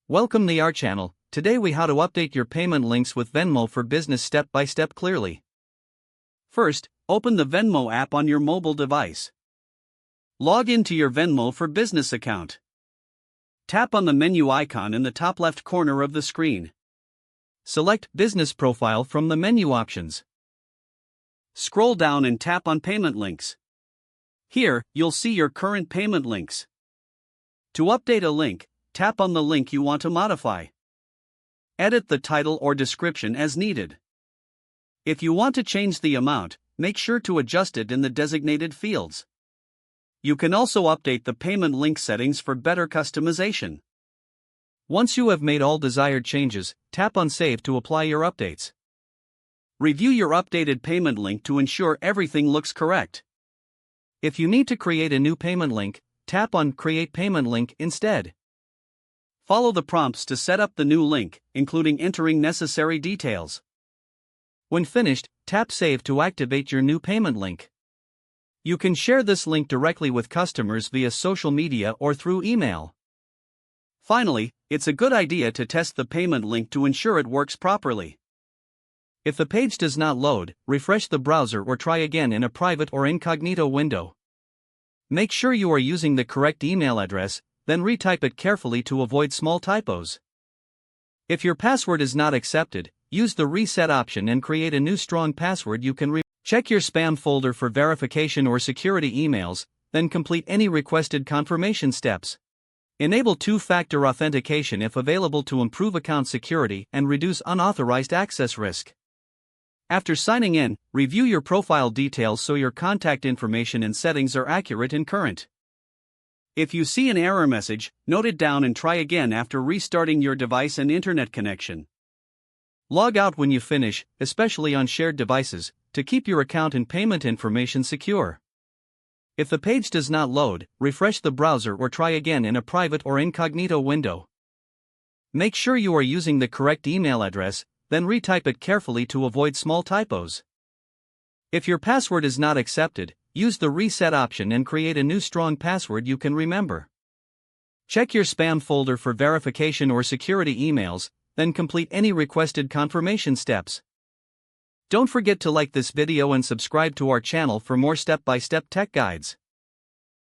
Welcome to our channel. Today we how to update your payment links with Venmo for business step by step clearly. First, open the Venmo app on your mobile device. Log into your Venmo for business account. Tap on the menu icon in the top left corner of the screen. Select Business Profile from the menu options. Scroll down and tap on Payment Links. Here, you'll see your current payment links. To update a link, tap on the link you want to modify. Edit the title or description as needed. If you want to change the amount, make sure to adjust it in the designated fields. You can also update the payment link settings for better customization. Once you have made all desired changes, tap on Save to apply your updates. Review your updated payment link to ensure everything looks correct. If you need to create a new payment link, tap on Create Payment Link instead. Follow the prompts to set up the new link, including entering necessary details. When finished, tap Save to activate your new payment link. You can share this link directly with customers via social media or through email. Finally, it's a good idea to test the payment link to ensure it works properly. If the page does not load, refresh the browser or try again in a private or incognito window. Make sure you are using the correct email address, then retype it carefully to avoid small typos. If your password is not accepted, use the reset option and create a new strong password you can check your spam folder for verification or security emails, then complete any requested confirmation steps. Enable two-factor authentication if available to improve account security and reduce unauthorized access risk. After signing in, review your profile details so your contact information and settings are accurate and current. If you see an error message, note it down and try again after restarting your device and internet connection. Log out when you finish, especially on shared devices, to keep your account and payment information secure. If the page does not load, refresh the browser or try again in a private or incognito window. Make sure you are using the correct email address, then retype it carefully to avoid small typos. If your password is not accepted, use the reset option and create a new strong password you can remember. Check your spam folder for verification or security emails, then complete any requested confirmation steps. Don't forget to like this video and subscribe to our channel for more step-by-step tech guides.